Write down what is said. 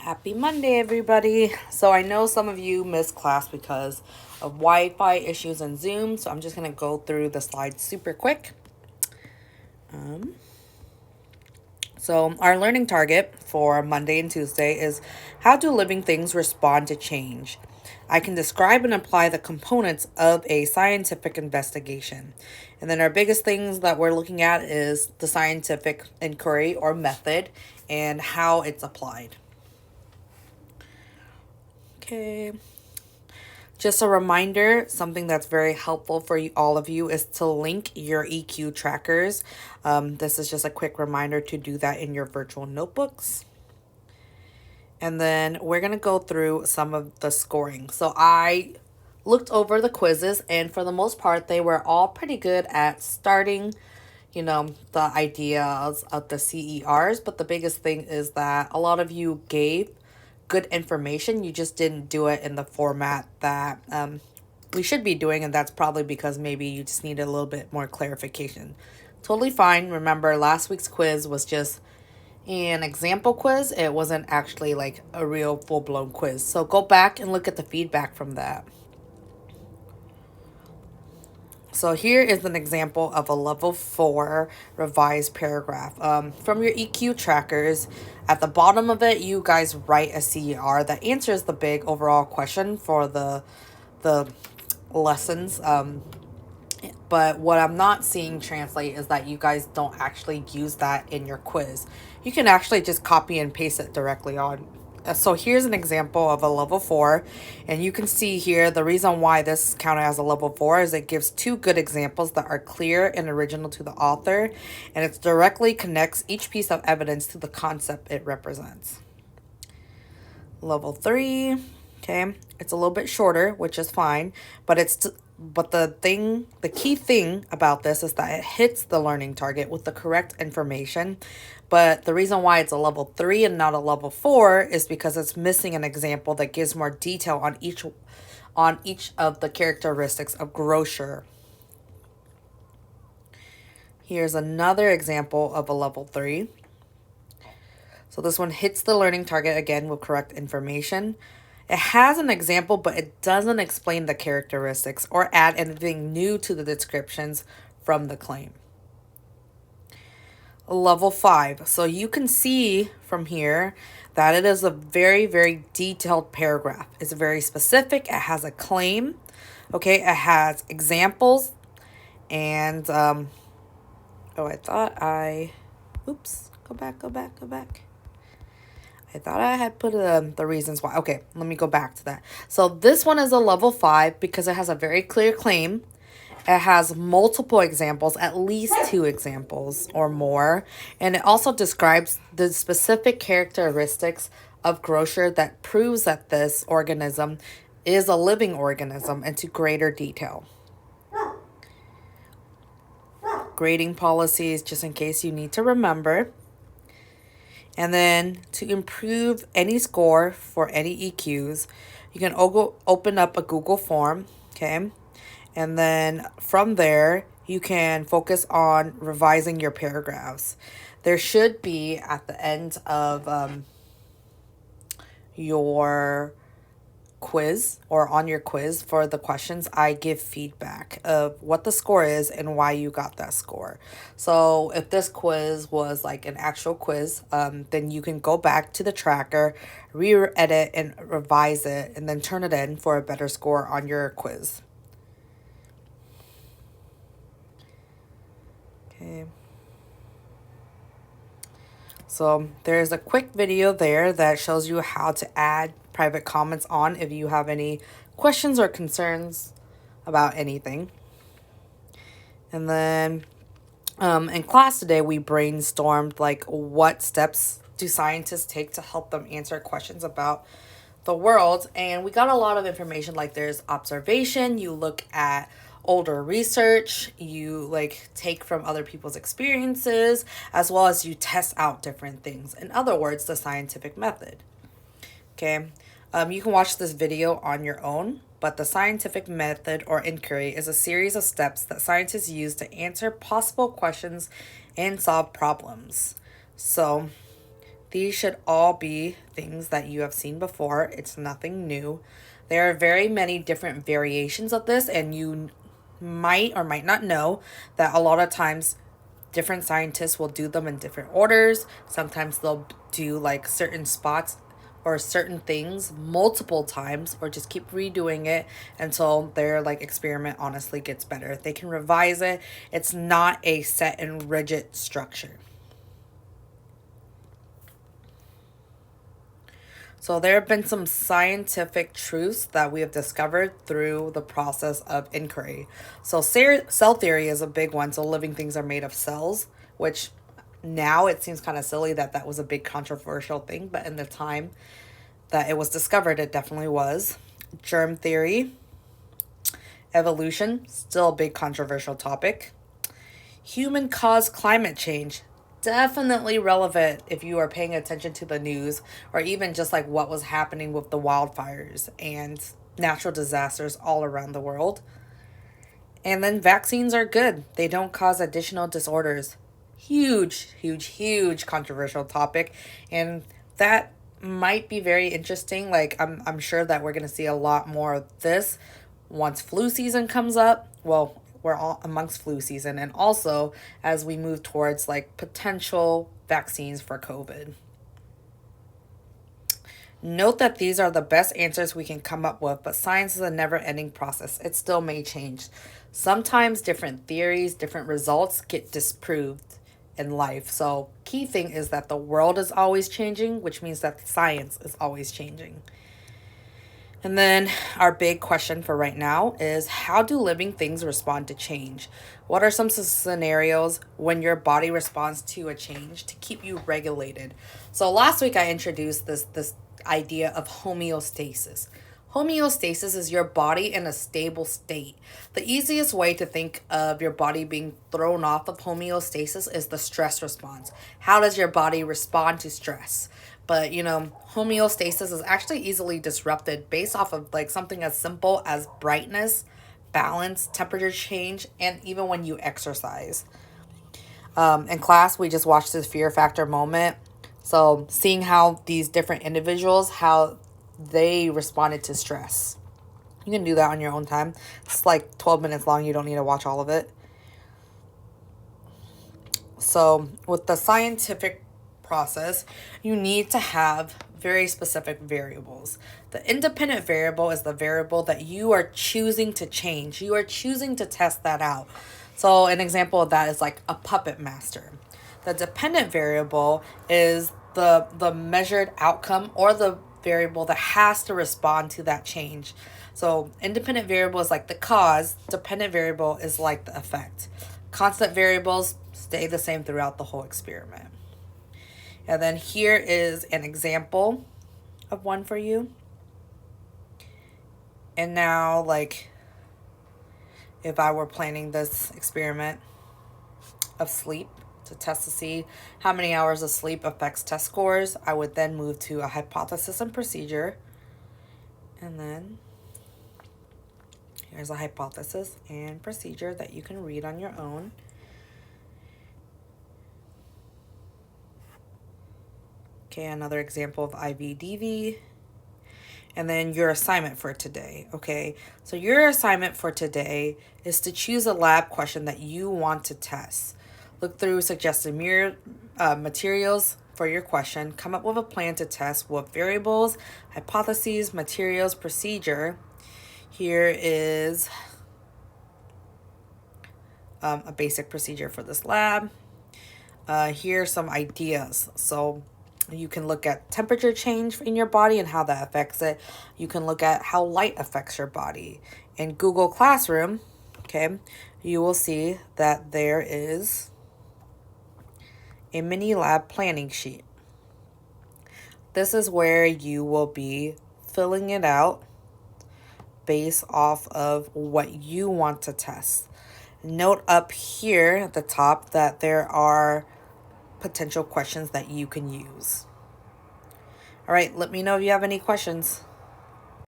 Happy Monday, everybody. So I know some of you missed class because of Wi-Fi issues and Zoom, so I'm just going to go through the slides super quick. So our learning target for Monday and Tuesday is how do living things respond to change? I can describe and apply the components of a scientific investigation. And then our biggest things that we're looking at is the scientific inquiry or method and how it's applied. Okay. Just a reminder, something that's very helpful for all of you is to link your EQ trackers. This is just a quick reminder to do that in your virtual notebooks. And then we're going to go through some of the scoring. So I looked over the quizzes, and for the most part, they were all pretty good at starting, the ideas of the CERs. But the biggest thing is that a lot of you gave good information. You just didn't do it in the format that we should be doing, and that's probably because maybe you just needed a little bit more clarification. Totally fine. Remember, last week's quiz was just an example quiz. It wasn't actually like a real full-blown quiz. So go back and look at the feedback from that. So here is an example of a level 4 revised paragraph. From your EQ trackers, at the bottom of it, you guys write a CER that answers the big overall question for the lessons. But what I'm not seeing translate is that you guys don't actually use that in your quiz. You can actually just copy and paste it directly on. So here's an example of a level 4, and you can see here the reason why this is counted as a level 4 is it gives two good examples that are clear and original to the author, and it directly connects each piece of evidence to the concept it represents. Level 3, okay, it's a little bit shorter, which is fine, but the key thing about this is that it hits the learning target with the correct information. But the reason why it's a level 3 and not a level 4 is because it's missing an example that gives more detail on each of the characteristics of Grocer. Here's another example of a level 3. So this one hits the learning target again with correct information. It has an example, but it doesn't explain the characteristics or add anything new to the descriptions from the claim. Level 5. So you can see from here that it is a very, very detailed paragraph. It's very specific. It has a claim. Okay, it has examples. And, go back. I thought I had put the reasons why. Okay, let me go back to that. So this one is a level 5 because it has a very clear claim. It has multiple examples, at least 2 examples or more. And it also describes the specific characteristics of Grocer that proves that this organism is a living organism into greater detail. Grading policies, just in case you need to remember. And then to improve any score for any EQs, you can open up a Google form, okay? And then from there, you can focus on revising your paragraphs. There should be at the end of your quiz or on your quiz for the questions, I give feedback of what the score is and why you got that score. So if this quiz was like an actual quiz, then you can go back to the tracker, re-edit and revise it, and then turn it in for a better score on your quiz. Okay. So there's a quick video there that shows you how to add private comments on if you have any questions or concerns about anything. And then in class today, we brainstormed like what steps do scientists take to help them answer questions about the world. And we got a lot of information, like there's observation, you look at older research, you like take from other people's experiences, as well as you test out different things. In other words, the scientific method. Okay, you can watch this video on your own, but the scientific method or inquiry is a series of steps that scientists use to answer possible questions and solve problems. So These should all be things that you have seen before. It's nothing new. There are very many different variations of this, and you might or might not know that a lot of times different scientists will do them in different orders. Sometimes they'll do like certain spots or certain things multiple times, or just keep redoing it until their like experiment honestly gets better. They can revise it. It's not a set and rigid structure. So there have been some scientific truths that we have discovered through the process of inquiry. So cell theory is a big one. So living things are made of cells, which now it seems kind of silly that that was a big controversial thing, but in the time that it was discovered, it definitely was. Germ theory, evolution, still a big controversial topic. Human caused climate change, definitely relevant if you are paying attention to the news, or even just like what was happening with the wildfires and natural disasters all around the world. And then vaccines are good. They don't cause additional disorders. Huge, huge, huge controversial topic. And that might be very interesting. Like I'm sure that we're going to see a lot more of this once flu season comes up. Well, we're all amongst flu season, and also as we move towards like potential vaccines for COVID. Note that these are the best answers we can come up with, but science is a never ending process. It still may change. Sometimes different theories, different results get disproved in life. So, key thing is that the world is always changing, which means that science is always changing. And then our big question for right now is, how do living things respond to change? What are some scenarios when your body responds to a change to keep you regulated? So last week I introduced this idea of homeostasis. Homeostasis is your body in a stable state. The easiest way to think of your body being thrown off of homeostasis is the stress response. How does your body respond to stress? But homeostasis is actually easily disrupted based off of like something as simple as brightness, balance, temperature change, and even when you exercise. In class, we just watched this fear factor moment. So seeing how these different individuals, how they responded to stress. You can do that on your own time. It's like 12 minutes long. You don't need to watch all of it. So with the scientific process, you need to have very specific variables. The independent variable is the variable that you are choosing to change. You are choosing to test that out. So an example of that is like a puppet master. The dependent variable is the measured outcome, or the variable that has to respond to that change. So independent variable is like the cause, dependent variable is like the effect. Constant variables stay the same throughout the whole experiment. And then here is an example of one for you. And now, like, if I were planning this experiment of sleep to test to see how many hours of sleep affects test scores, I would then move to a hypothesis and procedure. And then here's a hypothesis and procedure that you can read on your own. Okay, another example of IVDV. And then your assignment for today, okay? So your assignment for today is to choose a lab question that you want to test. Look through suggested materials for your question. Come up with a plan to test what variables, hypotheses, materials, procedure. Here is a basic procedure for this lab. Here are some ideas. So you can look at temperature change in your body and how that affects it. You can look at how light affects your body. In Google Classroom, okay, you will see that there is a mini lab planning sheet. This is where you will be filling it out based off of what you want to test. Note up here at the top that there are potential questions that you can use. All right, let me know if you have any questions.